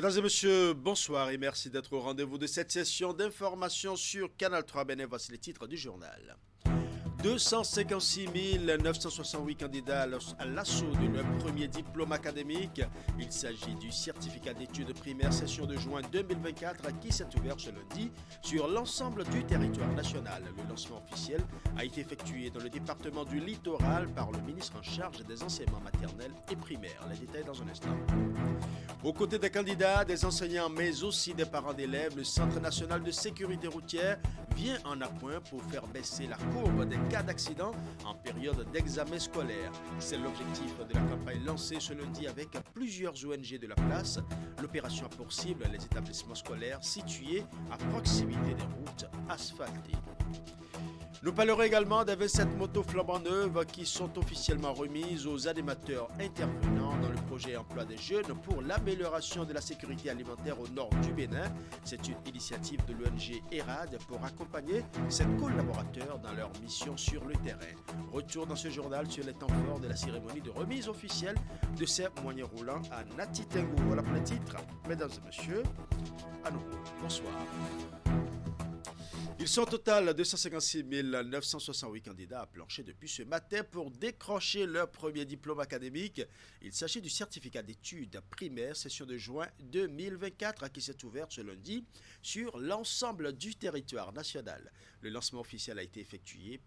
Mesdames et messieurs, bonsoir et merci d'être au rendez-vous de cette session d'information sur Canal 3 Bénin. Voici les titres du journal. 256 968 candidats à l'assaut de leur premier diplôme académique. Il s'agit du certificat d'études primaires session de juin 2024 qui s'est ouvert ce lundi sur l'ensemble du territoire national. Le lancement officiel a été effectué dans le département du Littoral par le ministre en charge des enseignements maternels et primaires. Les détails dans un instant. Aux côtés des candidats, des enseignants, mais aussi des parents d'élèves, le Centre national de sécurité routière vient en appoint pour faire baisser la courbe des cas d'accident en période d'examen scolaire. C'est l'objectif de la campagne lancée ce lundi avec plusieurs ONG de la place. L'opération a pour cible les établissements scolaires situés à proximité des routes asphaltées. Nous parlerons également des 27 motos flambant neuves qui sont officiellement remises aux animateurs intervenants dans le projet Emploi des jeunes pour l'amélioration de la sécurité alimentaire au nord du Bénin. C'est une initiative de l'ONG ERAD pour accompagner ses collaborateurs dans leur mission sur le terrain. Retour dans ce journal sur les temps forts de la cérémonie de remise officielle de ces moyens roulants à Natitengo. Voilà pour les titres. Mesdames et messieurs, à nouveau, bonsoir. Ils sont au total 256 968 candidats à plancher depuis ce matin pour décrocher leur premier diplôme académique. Il s'agit du certificat d'études primaires session de juin 2024 qui s'est ouvert ce lundi sur l'ensemble du territoire national. Le lancement officiel a été effectué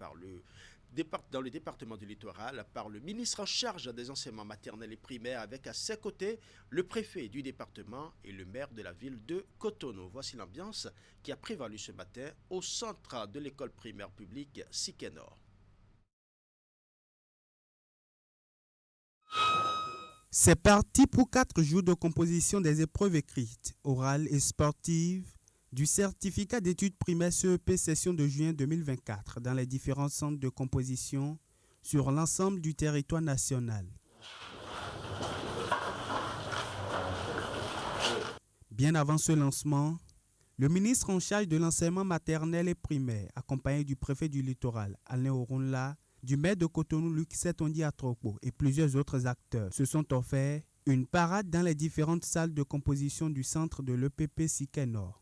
dans le département du Littoral par le ministre en charge des enseignements maternels et primaires avec à ses côtés le préfet du département et le maire de la ville de Cotonou. Voici l'ambiance qui a prévalu ce matin au centre de l'école primaire publique Sikenor. C'est parti pour 4 jours de composition des épreuves écrites, orales et sportives du certificat d'études primaires CEP session de juin 2024 dans les différents centres de composition sur l'ensemble du territoire national. Bien avant ce lancement, le ministre en charge de l'enseignement maternel et primaire, accompagné du préfet du Littoral, Alain Orunla, du maire de Cotonou, Luc Setondi Atropo et plusieurs autres acteurs, se sont offerts une parade dans les différentes salles de composition du centre de l'EPP Sikenor.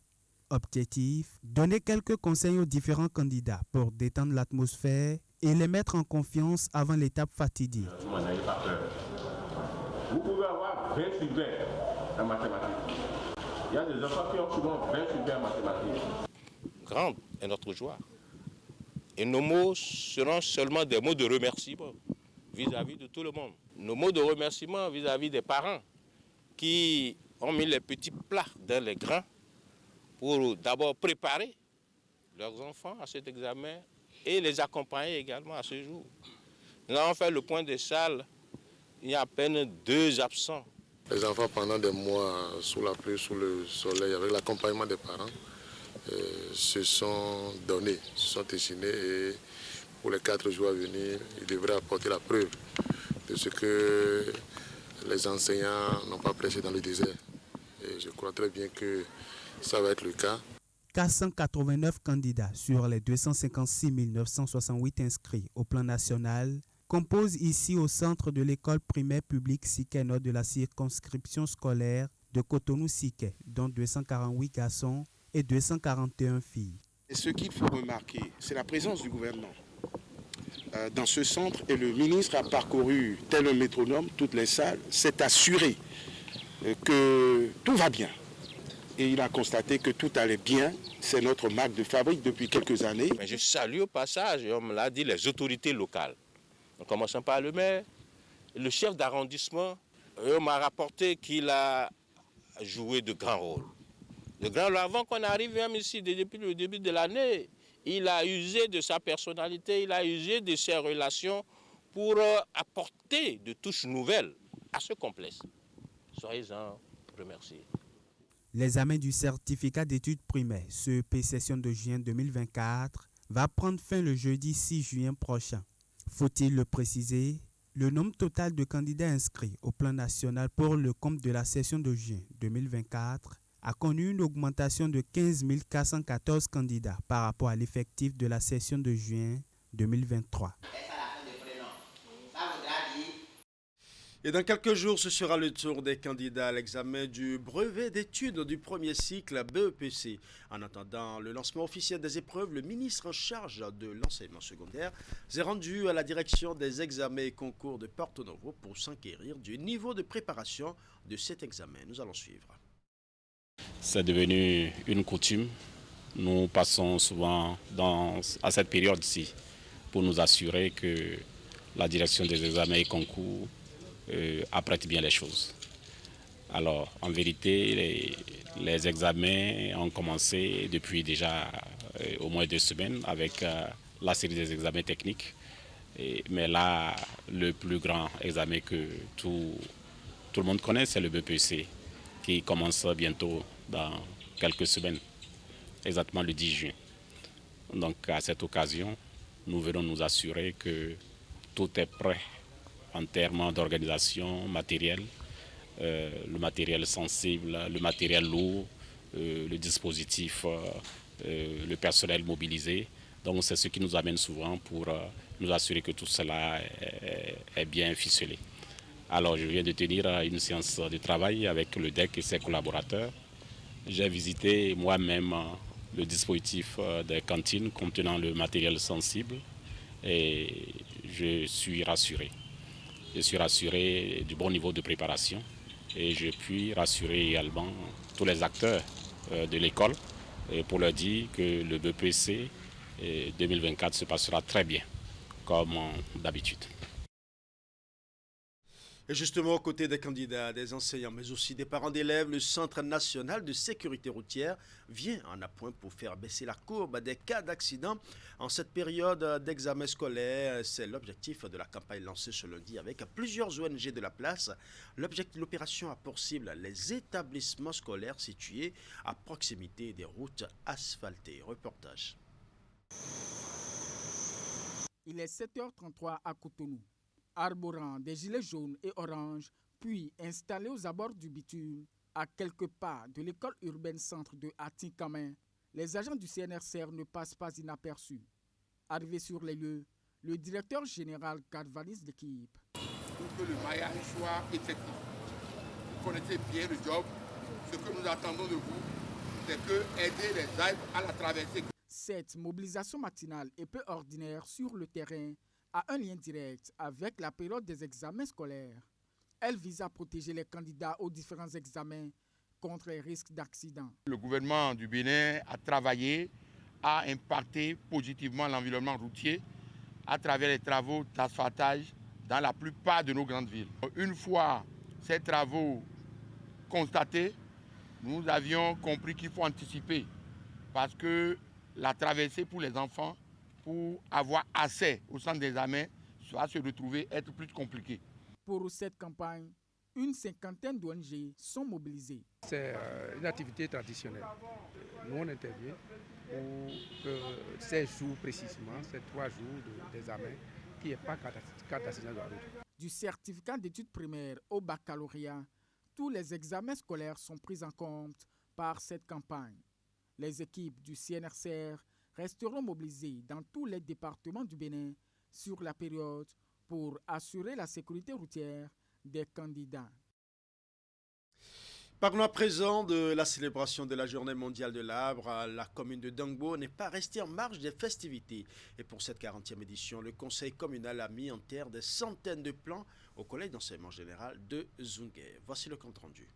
Objectif, donner quelques conseils aux différents candidats pour détendre l'atmosphère et les mettre en confiance avant l'étape fatidique. Vous pouvez avoir 20 sur 20 en mathématiques. Il y a des enfants qui ont souvent 20 sur 20 en mathématiques. Grande est notre joie. Et nos mots seront seulement des mots de remerciement vis-à-vis de tout le monde. Nos mots de remerciement vis-à-vis des parents qui ont mis les petits plats dans les grands pour d'abord préparer leurs enfants à cet examen et les accompagner également à ce jour. Nous avons fait le point des salles, il y a à peine 2 absents. Les enfants, pendant des mois, sous la pluie, sous le soleil, avec l'accompagnement des parents, se sont donnés, se sont dessinés et pour les 4 jours à venir, ils devraient apporter la preuve de ce que les enseignants n'ont pas prêché dans le désert. Et je crois très bien que ça va être le cas. 489 candidats sur les 256 968 inscrits au plan national composent ici au centre de l'école primaire publique Sikenor de la circonscription scolaire de Cotonou-Siké, dont 248 garçons et 241 filles. Et ce qu'il faut remarquer, c'est la présence du gouvernement dans ce centre et le ministre a parcouru tel un métronome toutes les salles, s'est assuré que tout va bien. Et il a constaté que tout allait bien. C'est notre marque de fabrique depuis quelques années. Mais je salue au passage, et on me l'a dit, les autorités locales. En commençant par le maire, le chef d'arrondissement. On m'a rapporté qu'il a joué de grands rôles. De grands rôles. Avant qu'on arrive même ici, depuis le début de l'année, il a usé de sa personnalité, il a usé de ses relations pour apporter de touches nouvelles à ce complexe. Soyez-en remerciés. L'examen du certificat d'études primaires CEP session de juin 2024 va prendre fin le jeudi 6 juin prochain. Faut-il le préciser, le nombre total de candidats inscrits au plan national pour le compte de la session de juin 2024 a connu une augmentation de 15 414 candidats par rapport à l'effectif de la session de juin 2023. Et dans quelques jours, ce sera le tour des candidats à l'examen du brevet d'études du premier cycle BEPC. En attendant le lancement officiel des épreuves, le ministre en charge de l'enseignement secondaire s'est rendu à la direction des examens et concours de Porto Novo pour s'enquérir du niveau de préparation de cet examen. Nous allons suivre. C'est devenu une coutume. Nous passons souvent à cette période-ci pour nous assurer que la direction des examens et concours apprête bien les choses. Alors, en vérité, les examens ont commencé depuis déjà au moins 2 semaines avec la série des examens techniques. Mais là, le plus grand examen que tout le monde connaît, c'est le BPC, qui commence bientôt dans quelques semaines, exactement le 10 juin. Donc, à cette occasion, nous venons nous assurer que tout est prêt en termes d'organisation matérielle, le matériel sensible, le matériel lourd, le dispositif, le personnel mobilisé. Donc c'est ce qui nous amène souvent pour nous assurer que tout cela est bien ficelé. Alors je viens de tenir une séance de travail avec le DEC et ses collaborateurs. J'ai visité moi-même le dispositif des cantines contenant le matériel sensible et je suis rassuré. Je suis rassuré du bon niveau de préparation et je puis rassurer également tous les acteurs de l'école pour leur dire que le BPC 2024 se passera très bien, comme d'habitude. Et justement, aux côtés des candidats, des enseignants, mais aussi des parents d'élèves, le Centre national de sécurité routière vient en appoint pour faire baisser la courbe des cas d'accident en cette période d'examen scolaire. C'est l'objectif de la campagne lancée ce lundi avec plusieurs ONG de la place. L'objectif de l'opération a pour cible les établissements scolaires situés à proximité des routes asphaltées. Reportage. Il est 7h33 à Cotonou. Arborant des gilets jaunes et oranges, puis installés aux abords du bitume, à quelques pas de l'école urbaine centre de Atikamen, les agents du CNRCR ne passent pas inaperçus. Arrivé sur les lieux, le directeur général galvanise l'équipe. Pour que le maillage soit effectif. Vous connaissez bien le job. Ce que nous attendons de vous, c'est que aider les Alpes à la traversée. Cette mobilisation matinale et peu ordinaire sur le terrain a un lien direct avec la période des examens scolaires. Elle vise à protéger les candidats aux différents examens contre les risques d'accident. Le gouvernement du Bénin a travaillé à impacter positivement l'environnement routier à travers les travaux d'asphaltage dans la plupart de nos grandes villes. Une fois ces travaux constatés, nous avions compris qu'il faut anticiper parce que la traversée pour les enfants, pour avoir accès au centre d'examen, va se retrouver être plus compliqué. Pour cette campagne, une 50aine d'ONG sont mobilisées. C'est une activité traditionnelle. Nous, on intervient pour ces jours précisément, ces 3 jours d'examen, qui n'est pas cas d'accident de la route. Du certificat d'études primaires au baccalauréat, tous les examens scolaires sont pris en compte par cette campagne. Les équipes du CNRCR resteront mobilisées dans tous les départements du Bénin sur la période pour assurer la sécurité routière des candidats. Parlons à présent de la célébration de la Journée mondiale de l'arbre. La commune de Dangbo n'est pas restée en marge des festivités. Et pour cette 40e édition, le conseil communal a mis en terre des centaines de plants au collège d'enseignement général de Zungué. Voici le compte rendu.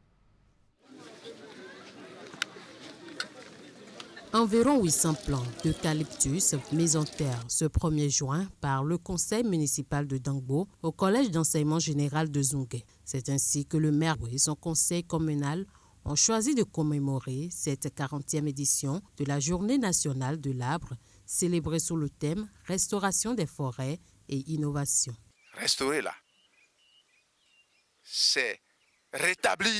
Environ 800 plants d'eucalyptus mis en terre ce 1er juin par le conseil municipal de Dangbo au collège d'enseignement général de Zungué. C'est ainsi que le maire et son conseil communal ont choisi de commémorer cette 40e édition de la Journée nationale de l'arbre, célébrée sous le thème « Restauration des forêts et innovation ». Restaurer là, c'est rétablir,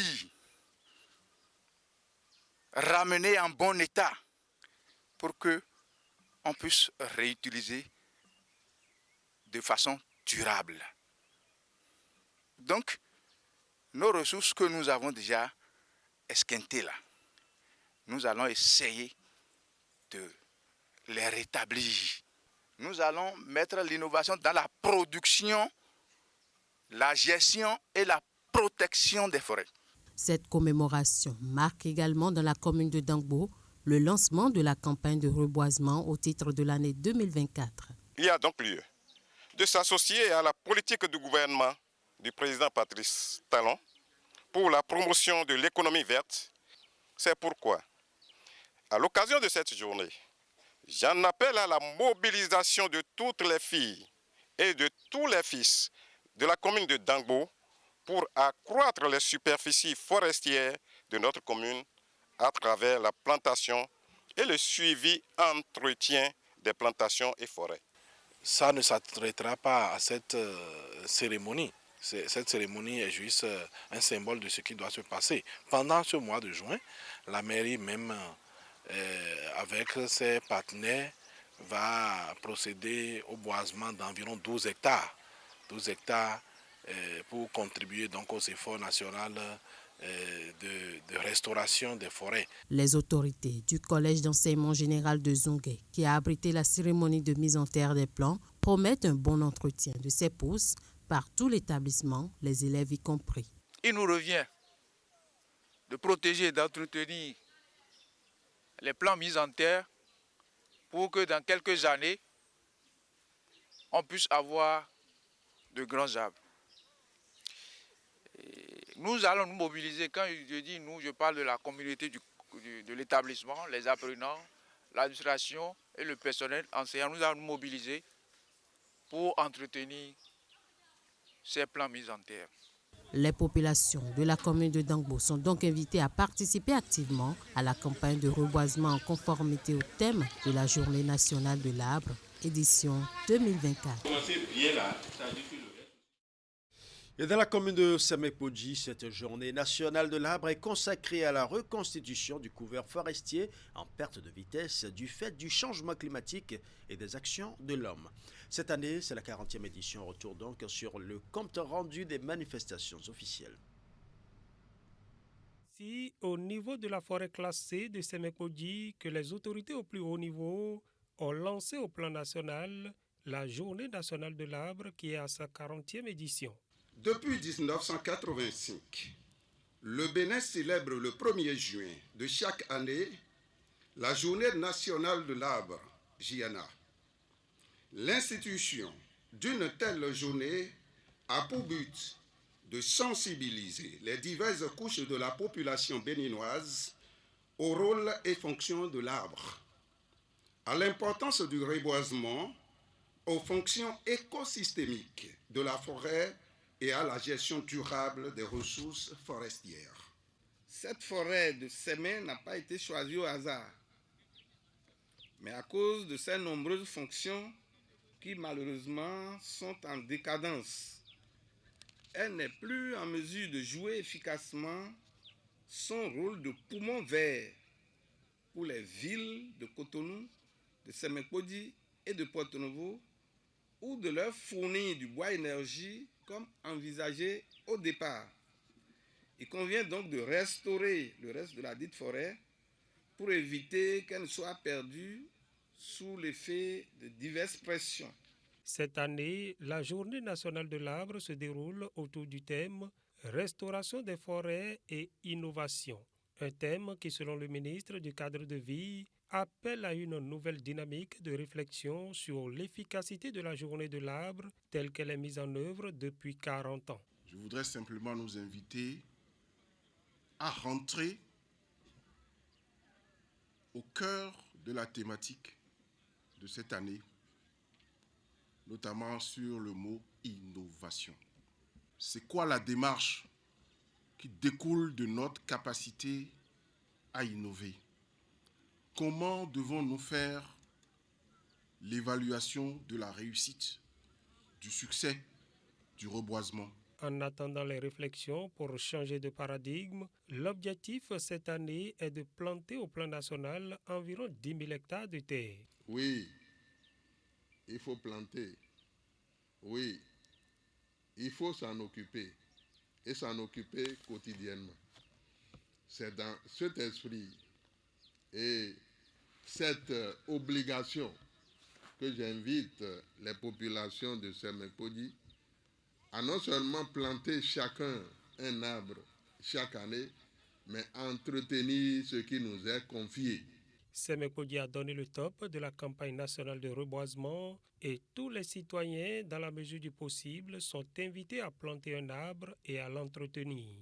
ramener en bon état, pour qu'on puisse réutiliser de façon durable. Donc, nos ressources que nous avons déjà esquintées là, nous allons essayer de les rétablir. Nous allons mettre l'innovation dans la production la gestion et la protection des forêts. Cette commémoration marque également dans la commune de Dangbo le lancement de la campagne de reboisement au titre de l'année 2024. Il y a donc lieu de s'associer à la politique du gouvernement du président Patrice Talon pour la promotion de l'économie verte. C'est pourquoi, à l'occasion de cette journée, j'en appelle à la mobilisation de toutes les filles et de tous les fils de la commune de Dangbo pour accroître les superficies forestières de notre commune à travers la plantation et le suivi entretien des plantations et forêts. Ça ne s'arrêtera pas à cette cérémonie. Cette cérémonie est juste un symbole de ce qui doit se passer. Pendant ce mois de juin, la mairie même, avec ses partenaires, va procéder au boisement d'environ 12 hectares. 12 hectares pour contribuer donc aux efforts nationaux de restauration des forêts. Les autorités du Collège d'enseignement général de Zungué, qui a abrité la cérémonie de mise en terre des plants, promettent un bon entretien de ces pousses par tout l'établissement, les élèves y compris. Il nous revient de protéger et d'entretenir les plants mis en terre pour que dans quelques années, on puisse avoir de grands arbres. Nous allons nous mobiliser. Quand je dis nous, je parle de la communauté de l'établissement, les apprenants, l'administration et le personnel enseignant. Nous allons nous mobiliser pour entretenir ces plants mis en terre. Les populations de la commune de Dangbo sont donc invitées à participer activement à la campagne de reboisement en conformité au thème de la Journée nationale de l'arbre, édition 2024. Et dans la commune de Semekpodji, cette journée nationale de l'arbre est consacrée à la reconstitution du couvert forestier en perte de vitesse du fait du changement climatique et des actions de l'homme. Cette année, c'est la 40e édition. Retour donc sur le compte rendu des manifestations officielles. Si au niveau de la forêt classée de Semekpodji, que les autorités au plus haut niveau ont lancé au plan national la Journée nationale de l'arbre qui est à sa 40e édition. Depuis 1985, le Bénin célèbre le 1er juin de chaque année la Journée nationale de l'arbre, JNA. L'institution d'une telle journée a pour but de sensibiliser les diverses couches de la population béninoise au rôle et fonction de l'arbre, à l'importance du reboisement, aux fonctions écosystémiques de la forêt et à la gestion durable des ressources forestières. Cette forêt de Sémé n'a pas été choisie au hasard, mais à cause de ses nombreuses fonctions qui malheureusement sont en décadence. Elle n'est plus en mesure de jouer efficacement son rôle de poumon vert pour les villes de Cotonou, de Semekpodji et de Porto Novo, ou de leur fournir du bois énergie comme envisagé au départ. Il convient donc de restaurer le reste de la dite forêt pour éviter qu'elle ne soit perdue sous l'effet de diverses pressions. Cette année, la Journée nationale de l'arbre se déroule autour du thème « Restauration des forêts et innovation ». Un thème qui, selon le ministre du Cadre de vie, appelle à une nouvelle dynamique de réflexion sur l'efficacité de la Journée de l'arbre telle qu'elle est mise en œuvre depuis 40 ans. Je voudrais simplement nous inviter à rentrer au cœur de la thématique de cette année, notamment sur le mot innovation. C'est quoi la démarche qui découle de notre capacité à innover? Comment devons-nous faire l'évaluation de la réussite, du succès, du reboisement? En attendant les réflexions pour changer de paradigme, l'objectif cette année est de planter au plan national environ 10 000 hectares de terre. Oui, il faut planter. Oui, il faut s'en occuper et s'en occuper quotidiennement. C'est dans cet esprit et cette obligation que j'invite les populations de Semekpodji à non seulement planter chacun un arbre chaque année, mais entretenir ce qui nous est confié. Sémékodi a donné le top de la campagne nationale de reboisement et tous les citoyens, dans la mesure du possible, sont invités à planter un arbre et à l'entretenir.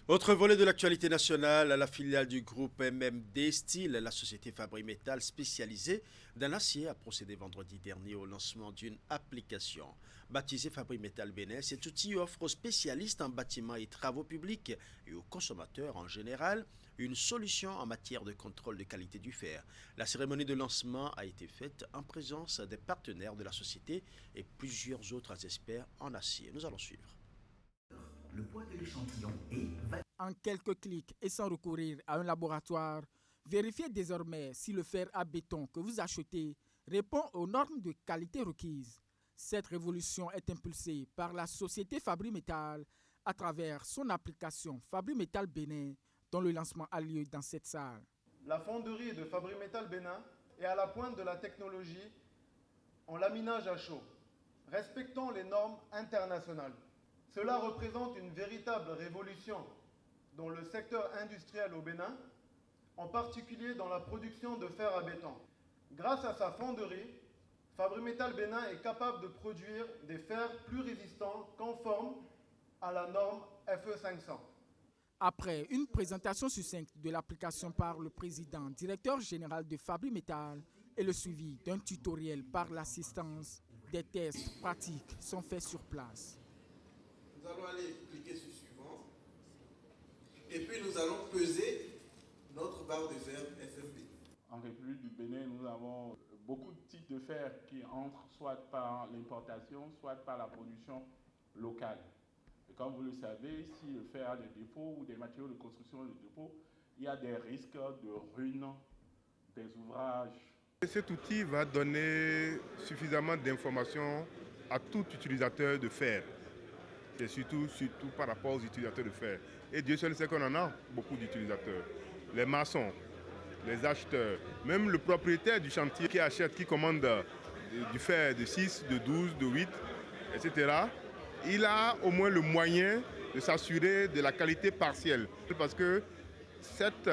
Autre volet de l'actualité nationale, la filiale du groupe MMD Steel, la société Fabri-Métal spécialisée dans l'acier, a procédé vendredi dernier au lancement d'une application. Baptisée Fabri-Métal Bénin, cet outil offre aux spécialistes en bâtiments et travaux publics et aux consommateurs en général une solution en matière de contrôle de qualité du fer. La cérémonie de lancement a été faite en présence des partenaires de la société et plusieurs autres experts en acier. Nous allons suivre. Le poids de l'échantillon est... En quelques clics et sans recourir à un laboratoire, vérifiez désormais si le fer à béton que vous achetez répond aux normes de qualité requises. Cette révolution est impulsée par la société Fabri-Métal à travers son application Fabri-Métal Bénin, dont le lancement a lieu dans cette salle. La fonderie de Fabri-Métal Bénin est à la pointe de la technologie en laminage à chaud. Respectons les normes internationales. Cela représente une véritable révolution dans le secteur industriel au Bénin, en particulier dans la production de fer à béton. Grâce à sa fonderie, Fabri-Métal Bénin est capable de produire des fers plus résistants conformes à la norme FE500. Après une présentation succincte de l'application par le président directeur général de Fabri-Métal et le suivi d'un tutoriel par l'assistance, des tests pratiques sont faits sur place. Nous allons aller cliquer sur suivant et puis nous allons peser notre barre de fer FFB. En République du Bénin, nous avons beaucoup de types de fer qui entrent soit par l'importation, soit par la production locale. Et comme vous le savez, si le fer a des défauts ou des matériaux de construction de défauts, il y a des risques de ruine des ouvrages. Cet outil va donner suffisamment d'informations à tout utilisateur de fer. Et surtout par rapport aux utilisateurs de fer. Et Dieu seul sait qu'on en a beaucoup d'utilisateurs. Les maçons, les acheteurs, même le propriétaire du chantier qui achète, qui commande du fer de 6, de 12, de 8, etc. Il a au moins le moyen de s'assurer de la qualité partielle. Parce que cette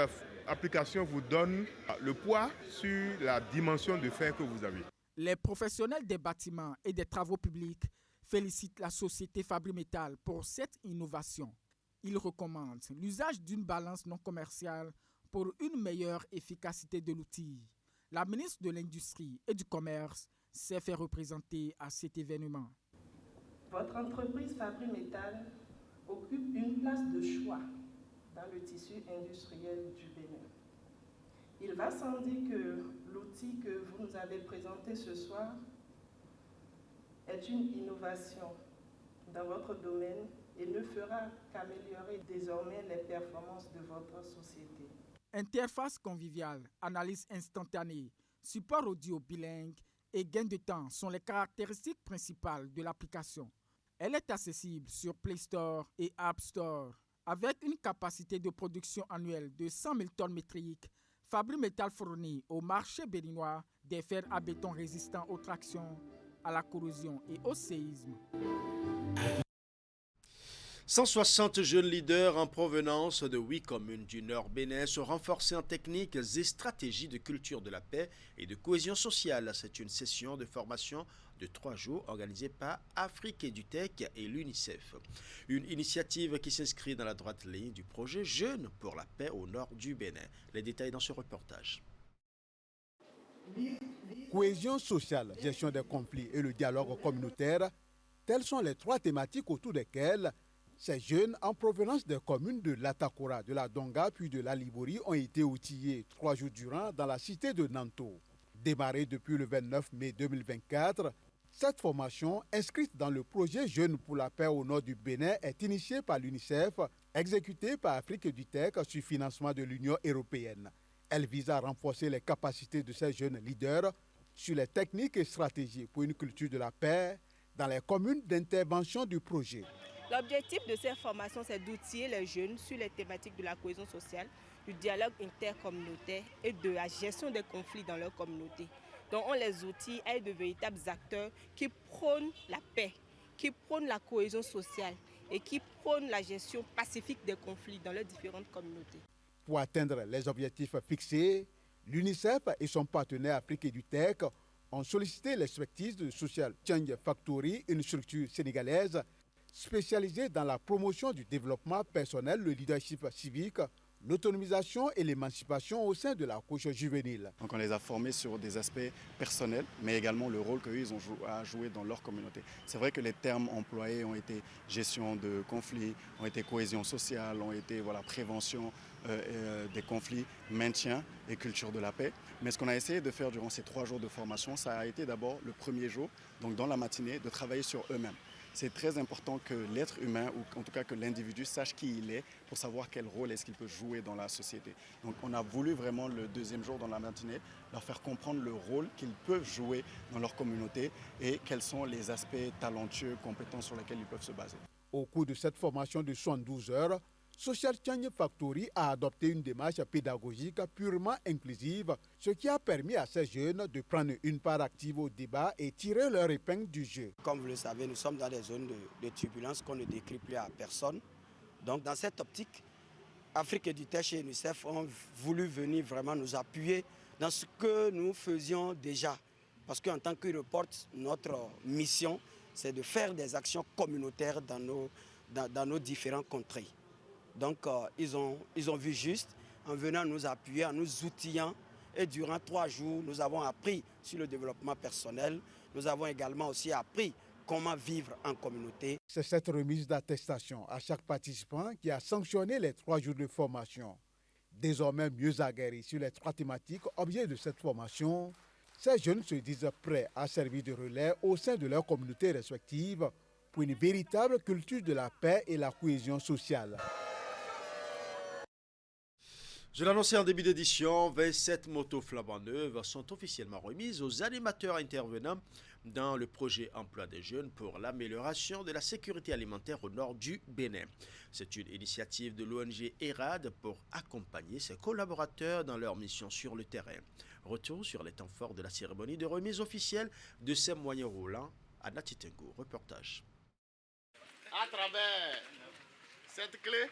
application vous donne le poids sur la dimension de fer que vous avez. Les professionnels des bâtiments et des travaux publics félicitent la société Fabri-Métal pour cette innovation. Ils recommandent l'usage d'une balance non commerciale pour une meilleure efficacité de l'outil. La ministre de l'Industrie et du Commerce s'est fait représenter à cet événement. Votre entreprise Fabri-Métal occupe une place de choix dans le tissu industriel du Bénin. Il va sans dire que l'outil que vous nous avez présenté ce soir est une innovation dans votre domaine et ne fera qu'améliorer désormais les performances de votre société. Interface conviviale, analyse instantanée, support audio bilingue et gain de temps sont les caractéristiques principales de l'application. Elle est accessible sur Play Store et App Store. Avec une capacité de production annuelle de 100 000 tonnes métriques, Fabri-Métal fournit au marché béninois des fers à béton résistants aux tractions, à la corrosion et au séisme. 160 jeunes leaders en provenance de 8 communes du Nord Bénin sont renforcés en techniques et stratégies de culture de la paix et de cohésion sociale. C'est une session de formation de 3 jours organisée par Afrique EduTech et l'UNICEF. Une initiative qui s'inscrit dans la droite ligne du projet Jeunes pour la paix au nord du Bénin. Les détails dans ce reportage. Cohésion sociale, gestion des conflits et le dialogue communautaire, telles sont les 3 thématiques autour desquelles ces jeunes en provenance des communes de l'Atakora, de la Donga puis de la Liborie ont été outillés 3 jours durant dans la cité de Nanto. Démarrée depuis le 29 mai 2024, cette formation, inscrite dans le projet Jeunes pour la paix au nord du Bénin, est initiée par l'UNICEF, exécutée par Afrique EduTech sur financement de l'Union européenne. Elle vise à renforcer les capacités de ces jeunes leaders sur les techniques et stratégies pour une culture de la paix dans les communes d'intervention du projet. L'objectif de cette formation, c'est d'outiller les jeunes sur les thématiques de la cohésion sociale, du dialogue intercommunautaire et de la gestion des conflits dans leur communauté. Donc on les outille à être de véritables acteurs qui prônent la paix, qui prône la cohésion sociale et qui prône la gestion pacifique des conflits dans les différentes communautés. Pour atteindre les objectifs fixés, l'UNICEF et son partenaire Afrique EduTech ont sollicité l'expertise de Social Change Factory, une structure sénégalaise spécialisée dans la promotion du développement personnel, le leadership civique, l'autonomisation et l'émancipation au sein de la couche juvénile. Donc on les a formés sur des aspects personnels, mais également le rôle qu'eux ont à jouer dans leur communauté. C'est vrai que les termes employés ont été gestion de conflits, ont été cohésion sociale, ont été prévention des conflits, maintien et culture de la paix. Mais ce qu'on a essayé de faire durant ces 3 jours de formation, ça a été d'abord le premier jour, donc dans la matinée, de travailler sur eux-mêmes. C'est très important que l'être humain, ou en tout cas que l'individu, sache qui il est pour savoir quel rôle est-ce qu'il peut jouer dans la société. Donc on a voulu vraiment le 2e jour dans la matinée leur faire comprendre le rôle qu'ils peuvent jouer dans leur communauté et quels sont les aspects talentueux, compétents sur lesquels ils peuvent se baser. Au cours de cette formation de 72 heures, Social Change Factory a adopté une démarche pédagogique purement inclusive, ce qui a permis à ces jeunes de prendre une part active au débat et tirer leur épingle du jeu. Comme vous le savez, nous sommes dans des zones de turbulence qu'on ne décrit plus à personne. Donc dans cette optique, Afrique EduTech et UNICEF ont voulu venir vraiment nous appuyer dans ce que nous faisions déjà. Parce qu'en tant que report, notre mission, c'est de faire des actions communautaires dans nos différentes contrées. Donc ils ont vu juste en venant nous appuyer, en nous outillant. Et durant 3 jours, nous avons appris sur le développement personnel. Nous avons également aussi appris comment vivre en communauté. C'est cette remise d'attestation à chaque participant qui a sanctionné les 3 jours de formation. Désormais mieux aguerris sur les 3 thématiques objets de cette formation, ces jeunes se disent prêts à servir de relais au sein de leurs communautés respectives pour une véritable culture de la paix et la cohésion sociale. Je l'annonçais en début d'édition, 27 motos flambant neuves sont officiellement remises aux animateurs intervenants dans le projet Emploi des jeunes pour l'amélioration de la sécurité alimentaire au nord du Bénin. C'est une initiative de l'ONG ERAD pour accompagner ses collaborateurs dans leur mission sur le terrain. Retour sur les temps forts de la cérémonie de remise officielle de ces moyens roulants à Natitengo. Reportage. À travers cette clé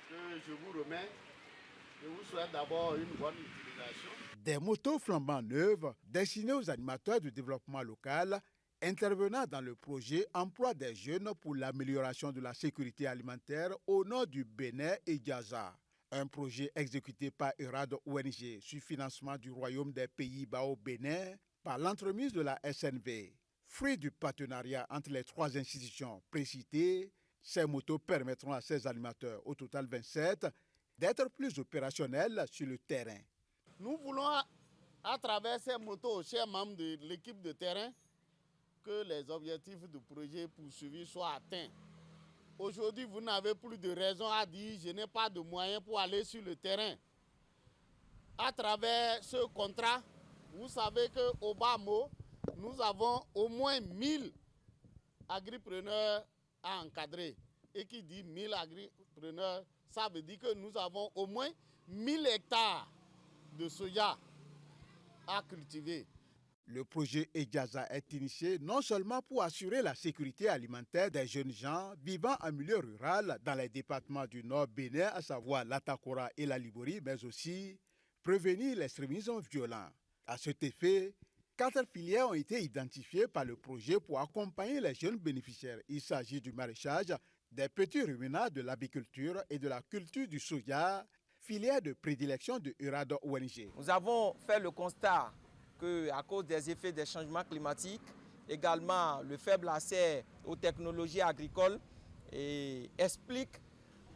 que je vous remets, je vous souhaite d'abord une bonne utilisation. Des motos flambant neuves destinées aux animateurs de développement local intervenant dans le projet Emploi des jeunes pour l'amélioration de la sécurité alimentaire au nord du Bénin et Gaza. Un projet exécuté par ERAD ONG sur financement du Royaume des Pays-Bas au Bénin par l'entremise de la SNV. Fruit du partenariat entre les 3 institutions précitées, ces motos permettront à ces animateurs, au total 27, d'être plus opérationnels sur le terrain. Nous voulons, à travers ces motos, chers membres de l'équipe de terrain, que les objectifs du projet poursuivis soient atteints. Aujourd'hui, vous n'avez plus de raison à dire « je n'ai pas de moyens pour aller sur le terrain ». À travers ce contrat, vous savez qu'au bas mot, nous avons au moins 1000 agripreneurs à encadrer. Et qui dit 1000 agripreneurs, ça veut dire que nous avons au moins 1000 hectares de soja à cultiver. Le projet Egaza est initié non seulement pour assurer la sécurité alimentaire des jeunes gens vivant en milieu rural dans les départements du Nord Bénin, à savoir l'Atakora et la Liborie, mais aussi prévenir l'extrémisme violent. À cet effet, 4 filières ont été identifiées par le projet pour accompagner les jeunes bénéficiaires. Il s'agit du maraîchage, des petits ruminants, de l'apiculture et de la culture du soja, filière de prédilection de ERAD ONG. Nous avons fait le constat qu'à cause des effets des changements climatiques, également le faible accès aux technologies agricoles explique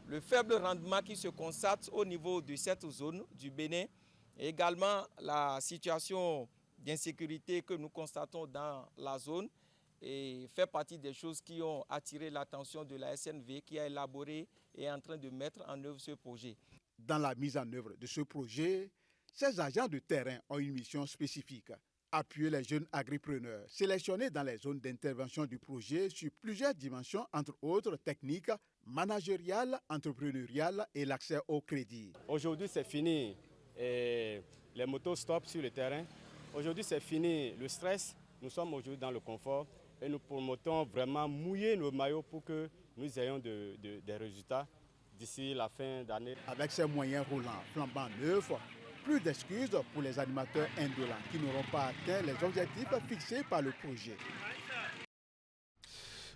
le faible rendement qui se constate au niveau de cette zone du Bénin, et également la situation d'insécurité que nous constatons dans la zone et fait partie des choses qui ont attiré l'attention de la SNV qui a élaboré et est en train de mettre en œuvre ce projet. Dans la mise en œuvre de ce projet, ces agents de terrain ont une mission spécifique. Appuyer les jeunes agripreneurs sélectionnés dans les zones d'intervention du projet sur plusieurs dimensions, entre autres techniques, managériales, entrepreneuriales et l'accès au crédit. Aujourd'hui, c'est fini les motos stop sur le terrain. Aujourd'hui, c'est fini le stress. Nous sommes aujourd'hui dans le confort et nous promettons vraiment mouiller nos maillots pour que nous ayons des résultats d'ici la fin d'année. Avec ces moyens roulants flambant neufs, plus d'excuses pour les animateurs indolents qui n'auront pas atteint les objectifs fixés par le projet.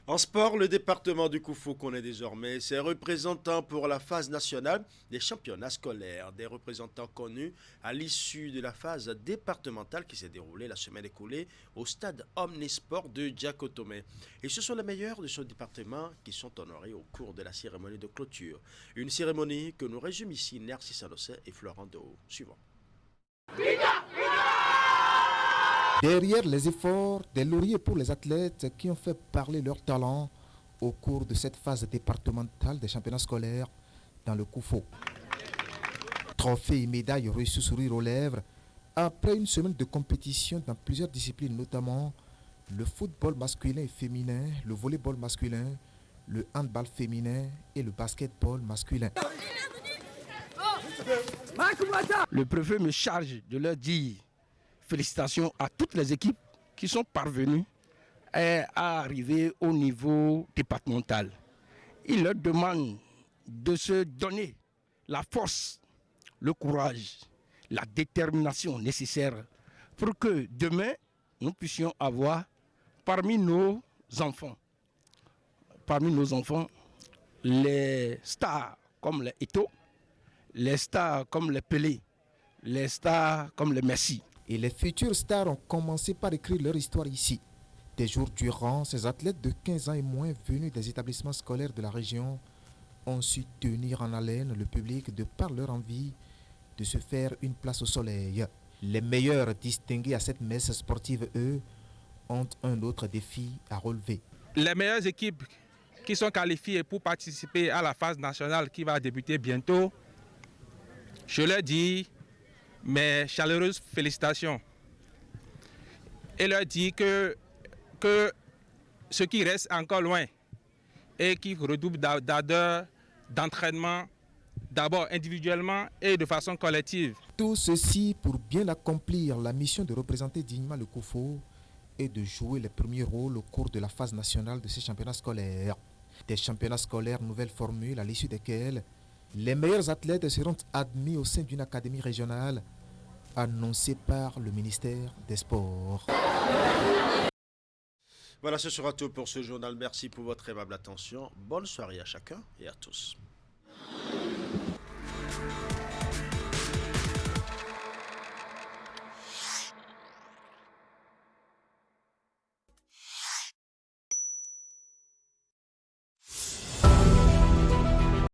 En sport, le département du Koufou connaît désormais ses représentants pour la phase nationale des championnats scolaires. Des représentants connus à l'issue de la phase départementale qui s'est déroulée la semaine écoulée au stade Omnisport de Diakotomé. Et ce sont les meilleurs de ce département qui sont honorés au cours de la cérémonie de clôture. Une cérémonie que nous résument ici Nercy Anossé et Florent Dehaut. Suivant. Derrière les efforts, des lauriers pour les athlètes qui ont fait parler leur talent au cours de cette phase départementale des championnats scolaires dans le Koufou. Trophées et médailles reçus sourire aux lèvres après une semaine de compétition dans plusieurs disciplines, notamment le football masculin et féminin, le volleyball masculin, le handball féminin et le basketball masculin. Le préfet me charge de leur dire félicitations à toutes les équipes qui sont parvenues à arriver au niveau départemental. Il leur demande de se donner la force, le courage, la détermination nécessaire pour que demain, nous puissions avoir parmi nos enfants les stars comme les Eto'o, les stars comme les Pelé, les stars comme les Messi. Et les futures stars ont commencé par écrire leur histoire ici. Des jours durant, ces athlètes de 15 ans et moins venus des établissements scolaires de la région ont su tenir en haleine le public de par leur envie de se faire une place au soleil. Les meilleurs distingués à cette messe sportive, eux, ont un autre défi à relever. Les meilleures équipes qui sont qualifiées pour participer à la phase nationale qui va débuter bientôt, je leur dis mes chaleureuses félicitations et leur dis que ceux qui restent encore loin et qui redoublent d'ardeur, d'entraînement, d'abord individuellement et de façon collective. Tout ceci pour bien accomplir la mission de représenter dignement le Koufou et de jouer les premiers rôles au cours de la phase nationale de ces championnats scolaires. Des championnats scolaires nouvelle formule à l'issue desquels les meilleurs athlètes seront admis au sein d'une académie régionale annoncée par le ministère des Sports. Voilà, ce sera tout pour ce journal. Merci pour votre aimable attention. Bonne soirée à chacun et à tous.